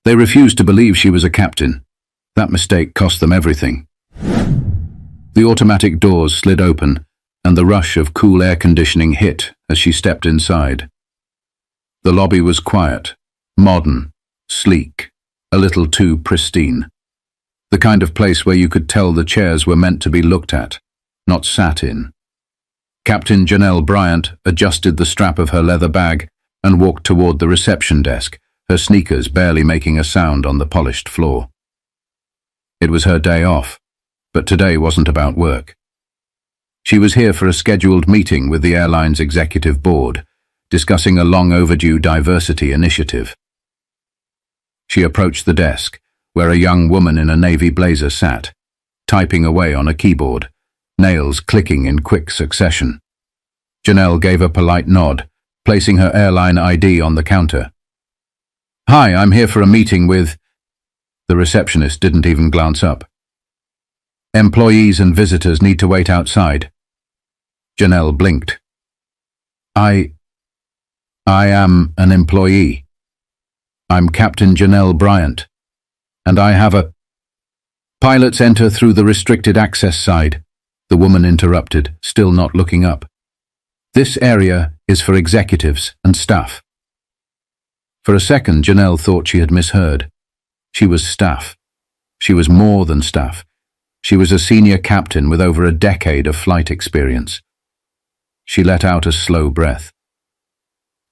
They refused to believe she was a captain. That mistake cost them everything. The automatic doors slid open, and the rush of cool air conditioning hit as she stepped inside. The lobby was quiet, modern, sleek, a little too pristine. The kind of place where you could tell the chairs were meant to be looked at, not sat in. Captain Janelle Bryant adjusted the strap of her leather bag and walked toward the reception desk, her sneakers barely making a sound on the polished floor. It was her day off, but today wasn't about work. She was here for a scheduled meeting with the airline's executive board, discussing a long-overdue diversity initiative. She approached the desk, where a young woman in a navy blazer sat, typing away on a keyboard, nails clicking in quick succession. Janelle gave a polite nod, placing her airline ID on the counter. "Hi, I'm here for a meeting with..." The receptionist didn't even glance up. "Employees and visitors need to wait outside." Janelle blinked. I am an employee. I'm Captain Janelle Bryant, and I have a..." "Pilots enter through the restricted access side," the woman interrupted, still not looking up. "This area is for executives and staff." For a second, Janelle thought she had misheard. She was staff. She was more than staff. She was a senior captain with over a decade of flight experience. She let out a slow breath.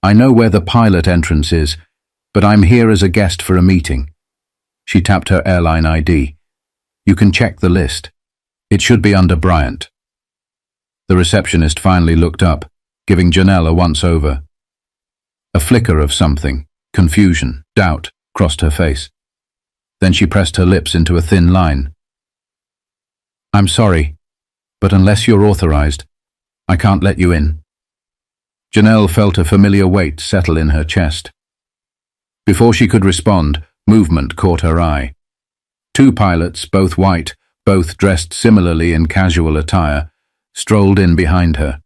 "I know where the pilot entrance is, but I'm here as a guest for a meeting." She tapped her airline ID. "You can check the list. It should be under Bryant." The receptionist finally looked up, giving Janelle a once-over. A flicker of something, confusion, doubt, crossed her face. Then she pressed her lips into a thin line. "I'm sorry, but unless you're authorized, I can't let you in." Janelle felt a familiar weight settle in her chest. Before she could respond, movement caught her eye. Two pilots, both white, both dressed similarly in casual attire, strolled in behind her.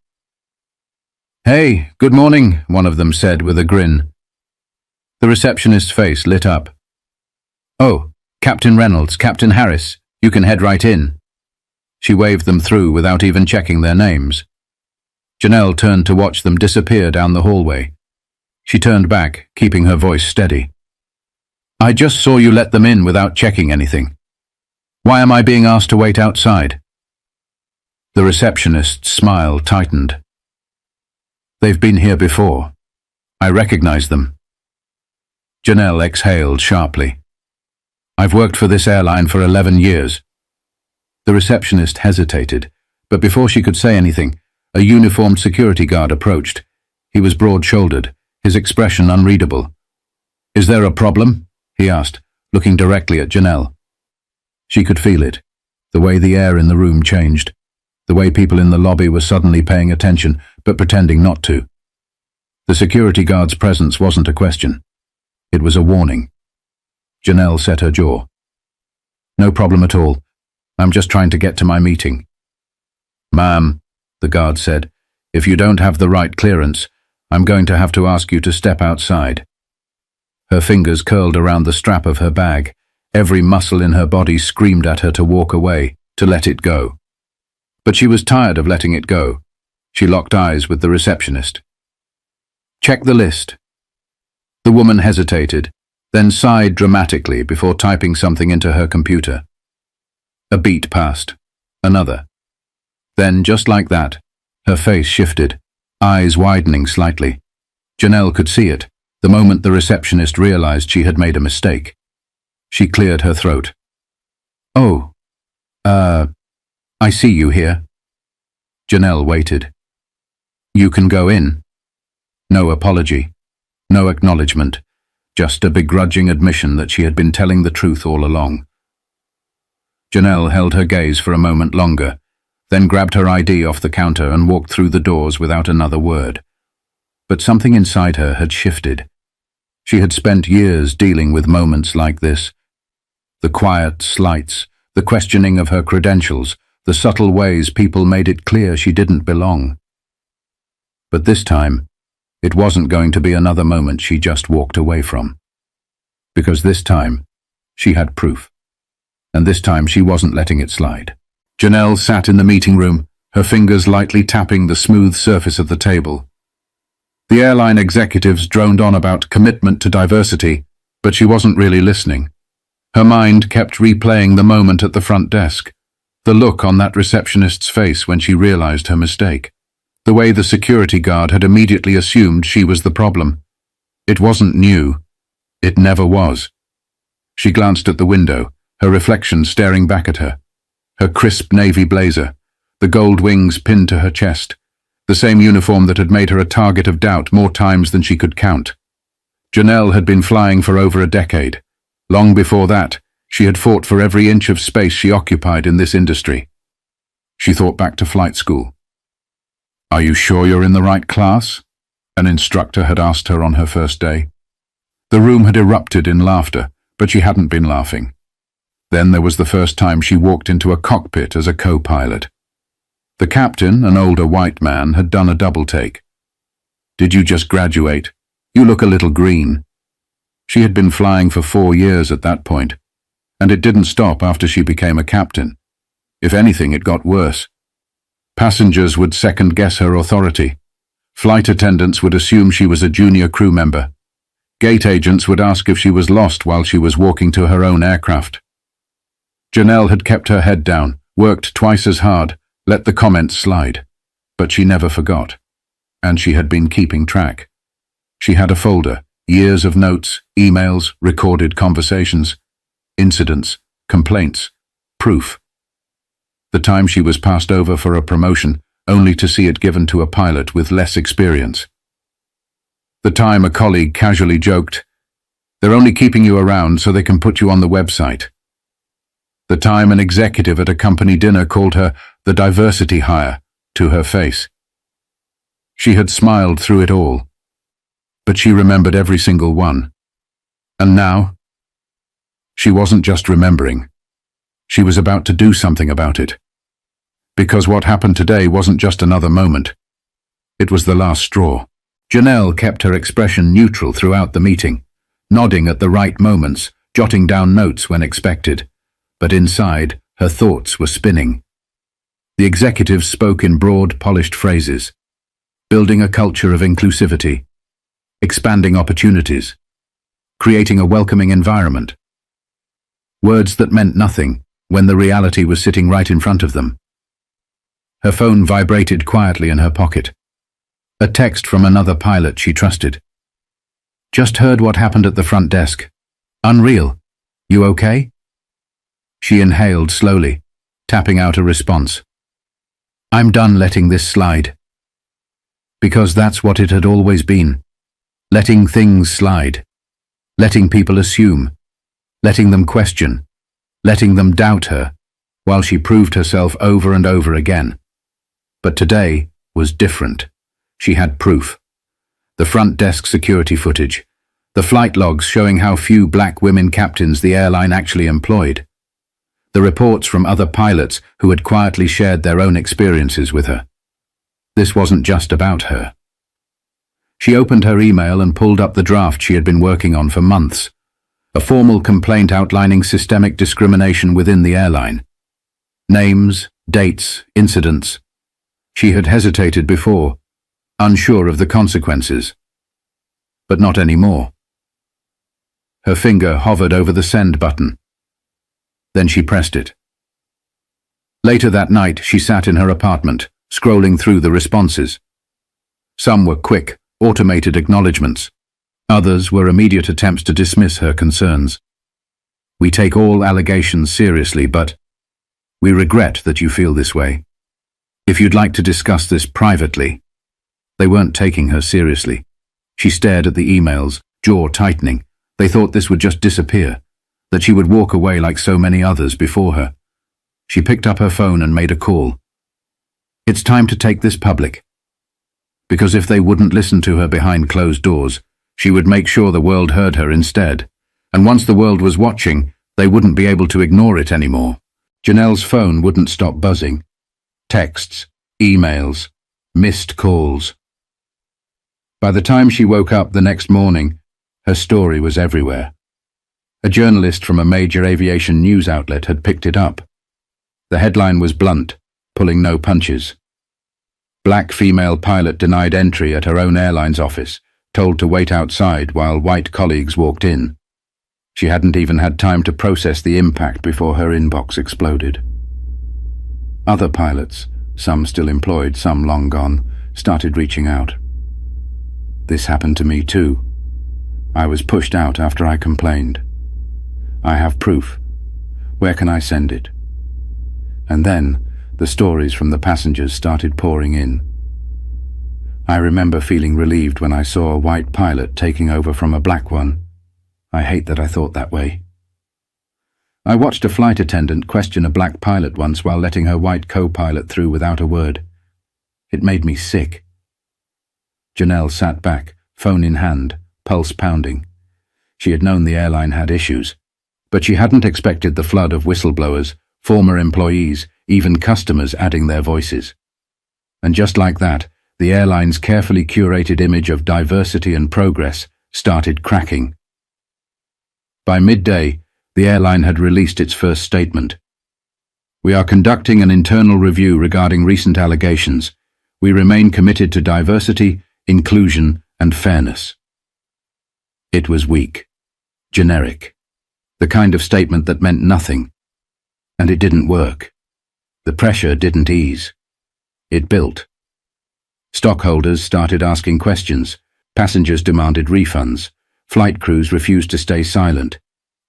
"Hey, good morning," one of them said with a grin. The receptionist's face lit up. "Oh, Captain Reynolds, Captain Harris, you can head right in." She waved them through without even checking their names. Janelle turned to watch them disappear down the hallway. She turned back, keeping her voice steady. "I just saw you let them in without checking anything. Why am I being asked to wait outside?" The receptionist's smile tightened. "They've been here before. I recognize them." Janelle exhaled sharply. "I've worked for this airline for 11 years. The receptionist hesitated, but before she could say anything, a uniformed security guard approached. He was broad-shouldered, his expression unreadable. "Is there a problem?" he asked, looking directly at Janelle. She could feel it, the way the air in the room changed, the way people in the lobby were suddenly paying attention, but pretending not to. The security guard's presence wasn't a question. It was a warning. Janelle set her jaw. "No problem at all. I'm just trying to get to my meeting." "Ma'am," the guard said, "if you don't have the right clearance, I'm going to have to ask you to step outside." Her fingers curled around the strap of her bag. Every muscle in her body screamed at her to walk away, to let it go. But she was tired of letting it go. She locked eyes with the receptionist. "Check the list." The woman hesitated, then sighed dramatically before typing something into her computer. A beat passed. Another. Then, just like that, her face shifted, eyes widening slightly. Janelle could see it, the moment the receptionist realized she had made a mistake. She cleared her throat. "Oh, I see you here." Janelle waited. "You can go in." No apology, no acknowledgement, just a begrudging admission that she had been telling the truth all along. Janelle held her gaze for a moment longer, then grabbed her ID off the counter and walked through the doors without another word. But something inside her had shifted. She had spent years dealing with moments like this. The quiet slights, the questioning of her credentials, the subtle ways people made it clear she didn't belong. But this time, it wasn't going to be another moment she just walked away from. Because this time, she had proof. And this time she wasn't letting it slide. Janelle sat in the meeting room, her fingers lightly tapping the smooth surface of the table. The airline executives droned on about commitment to diversity, but she wasn't really listening. Her mind kept replaying the moment at the front desk, the look on that receptionist's face when she realized her mistake, the way the security guard had immediately assumed she was the problem. It wasn't new. It never was. She glanced at the window, her reflection staring back at her. Her crisp navy blazer, the gold wings pinned to her chest, the same uniform that had made her a target of doubt more times than she could count. Janelle had been flying for over a decade. Long before that, she had fought for every inch of space she occupied in this industry. She thought back to flight school. "Are you sure you're in the right class?" an instructor had asked her on her first day. The room had erupted in laughter, but she hadn't been laughing. Then there was the first time she walked into a cockpit as a co-pilot. The captain, an older white man, had done a double take. "Did you just graduate? You look a little green." She had been flying for 4 years at that point, and it didn't stop after she became a captain. If anything, it got worse. Passengers would second-guess her authority. Flight attendants would assume she was a junior crew member. Gate agents would ask if she was lost while she was walking to her own aircraft. Janelle had kept her head down, worked twice as hard, let the comments slide. But she never forgot. And she had been keeping track. She had a folder, years of notes, emails, recorded conversations, incidents, complaints, proof. The time she was passed over for a promotion, only to see it given to a pilot with less experience. The time a colleague casually joked, "They're only keeping you around so they can put you on the website." The time an executive at a company dinner called her the diversity hire to her face. She had smiled through it all, but she remembered every single one. And now, she wasn't just remembering. She was about to do something about it. Because what happened today wasn't just another moment. It was the last straw. Janelle kept her expression neutral throughout the meeting, nodding at the right moments, jotting down notes when expected. But inside, her thoughts were spinning. The executives spoke in broad, polished phrases, building a culture of inclusivity, expanding opportunities, creating a welcoming environment. Words that meant nothing when the reality was sitting right in front of them. Her phone vibrated quietly in her pocket. A text from another pilot she trusted. "Just heard what happened at the front desk. Unreal. You okay?" She inhaled slowly, tapping out a response. "I'm done letting this slide." Because that's what it had always been. Letting things slide. Letting people assume. Letting them question. Letting them doubt her, while she proved herself over and over again. But today was different. She had proof. The front desk security footage. The flight logs showing how few black women captains the airline actually employed. The reports from other pilots who had quietly shared their own experiences with her. This wasn't just about her. She opened her email and pulled up the draft she had been working on for months. A formal complaint outlining systemic discrimination within the airline. Names, dates, incidents. She had hesitated before, unsure of the consequences. But not anymore. Her finger hovered over the send button. Then she pressed it. Later that night, she sat in her apartment, scrolling through the responses. Some were quick, automated acknowledgements. Others were immediate attempts to dismiss her concerns. "We take all allegations seriously, but we regret that you feel this way. If you'd like to discuss this privately." They weren't taking her seriously. She stared at the emails, jaw tightening. They thought this would just disappear, that she would walk away like so many others before her. She picked up her phone and made a call. It's time to take this public. Because if they wouldn't listen to her behind closed doors, she would make sure the world heard her instead. And once the world was watching, they wouldn't be able to ignore it anymore. Janelle's phone wouldn't stop buzzing. Texts, emails, missed calls. By the time she woke up the next morning, her story was everywhere. A journalist from a major aviation news outlet had picked it up. The headline was blunt, pulling no punches. Black female pilot denied entry at her own airline's office, told to wait outside while white colleagues walked in. She hadn't even had time to process the impact before her inbox exploded. Other pilots, some still employed, some long gone, started reaching out. This happened to me too. I was pushed out after I complained. I have proof. Where can I send it? And then, the stories from the passengers started pouring in. I remember feeling relieved when I saw a white pilot taking over from a black one. I hate that I thought that way. I watched a flight attendant question a black pilot once while letting her white co-pilot through without a word. It made me sick. Janelle sat back, phone in hand, pulse pounding. She had known the airline had issues, but she hadn't expected the flood of whistleblowers, former employees, even customers adding their voices. And just like that, the airline's carefully curated image of diversity and progress started cracking. By midday, the airline had released its first statement. We are conducting an internal review regarding recent allegations. We remain committed to diversity, inclusion, and fairness. It was weak, generic, the kind of statement that meant nothing. And it didn't work. The pressure didn't ease. It built. Stockholders started asking questions. Passengers demanded refunds. Flight crews refused to stay silent.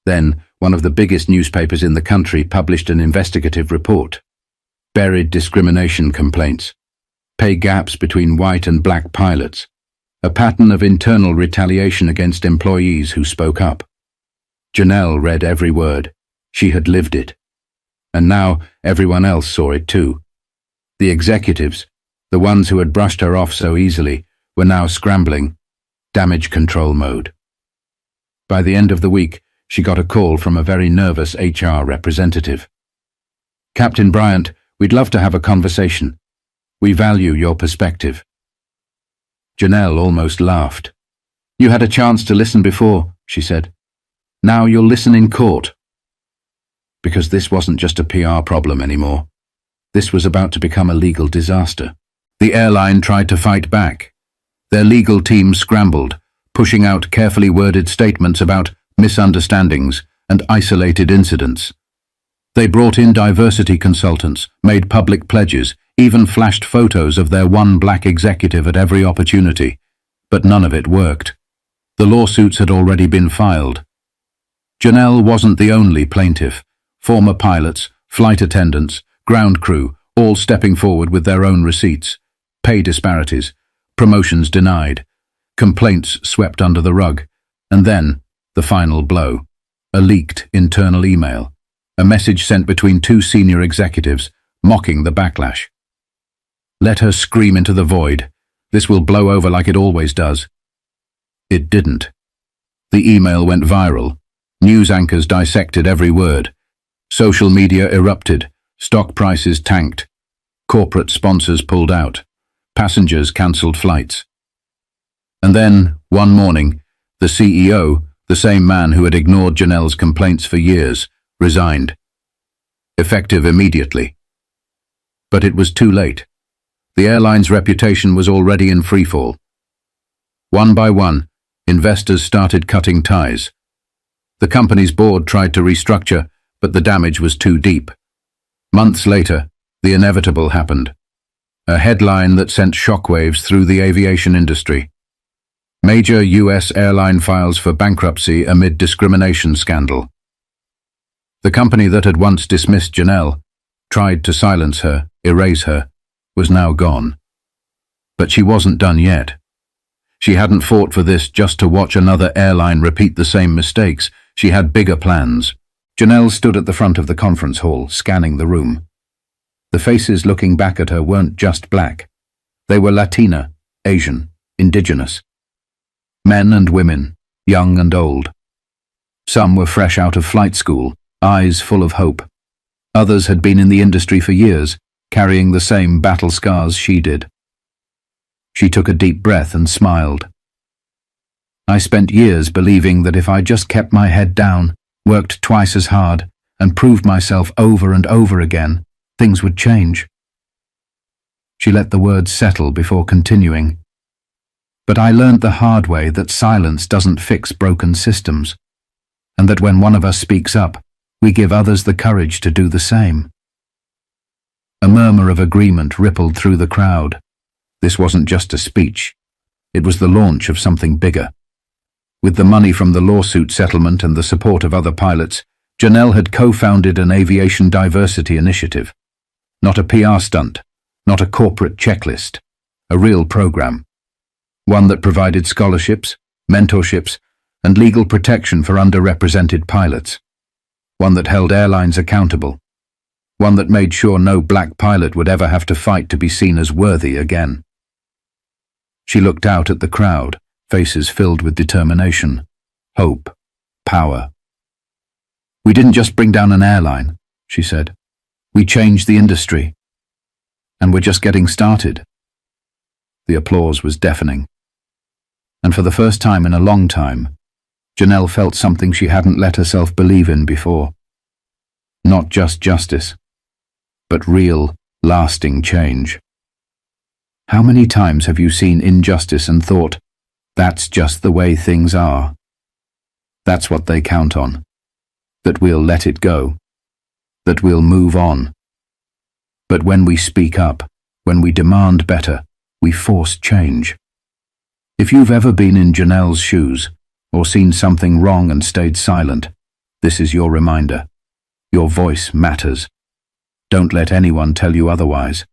Then, one of the biggest newspapers in the country published an investigative report. Buried discrimination complaints. Pay gaps between white and black pilots. A pattern of internal retaliation against employees who spoke up. Janelle read every word. She had lived it. And now everyone else saw it too. The executives, the ones who had brushed her off so easily, were now scrambling. Damage control mode. By the end of the week, she got a call from a very nervous HR representative. Captain Bryant, we'd love to have a conversation. We value your perspective. Janelle almost laughed. You had a chance to listen before, she said. Now you'll listen in court. Because this wasn't just a PR problem anymore. This was about to become a legal disaster. The airline tried to fight back. Their legal team scrambled, pushing out carefully worded statements about misunderstandings and isolated incidents. They brought in diversity consultants, made public pledges, even flashed photos of their one black executive at every opportunity. But none of it worked. The lawsuits had already been filed. Janelle wasn't the only plaintiff. Former pilots, flight attendants, ground crew, all stepping forward with their own receipts. Pay disparities, promotions denied, complaints swept under the rug, and then, the final blow, a leaked internal email, a message sent between two senior executives, mocking the backlash. Let her scream into the void. This will blow over like it always does. It didn't. The email went viral. News anchors dissected every word. Social media erupted. Stock prices tanked. Corporate sponsors pulled out. Passengers cancelled flights. And then, one morning, the CEO, the same man who had ignored Janelle's complaints for years, resigned. Effective immediately. But it was too late. The airline's reputation was already in freefall. One by one, investors started cutting ties. The company's board tried to restructure, but the damage was too deep. Months later, the inevitable happened. A headline that sent shockwaves through the aviation industry. Major U.S. airline files for bankruptcy amid discrimination scandal. The company that had once dismissed Janelle, tried to silence her, erase her, was now gone. But she wasn't done yet. She hadn't fought for this just to watch another airline repeat the same mistakes. She had bigger plans. Janelle stood at the front of the conference hall, scanning the room. The faces looking back at her weren't just black. They were Latina, Asian, indigenous. Men and women, young and old. Some were fresh out of flight school, eyes full of hope. Others had been in the industry for years, carrying the same battle scars she did. She took a deep breath and smiled. I spent years believing that if I just kept my head down, worked twice as hard, and proved myself over and over again, things would change. She let the words settle before continuing. But I learned the hard way that silence doesn't fix broken systems, and that when one of us speaks up, we give others the courage to do the same. A murmur of agreement rippled through the crowd. This wasn't just a speech. It was the launch of something bigger. With the money from the lawsuit settlement and the support of other pilots, Janelle had co-founded an aviation diversity initiative. Not a PR stunt, not a corporate checklist, a real program. One that provided scholarships, mentorships, and legal protection for underrepresented pilots. One that held airlines accountable. One that made sure no black pilot would ever have to fight to be seen as worthy again. She looked out at the crowd, faces filled with determination, hope, power. "We didn't just bring down an airline," she said. "We changed the industry. And we're just getting started." The applause was deafening. And for the first time in a long time, Janelle felt something she hadn't let herself believe in before. Not just justice, but real, lasting change. How many times have you seen injustice and thought, that's just the way things are? That's what they count on. That we'll let it go. That we'll move on. But when we speak up, when we demand better, we force change. If you've ever been in Janelle's shoes, or seen something wrong and stayed silent, this is your reminder. Your voice matters. Don't let anyone tell you otherwise.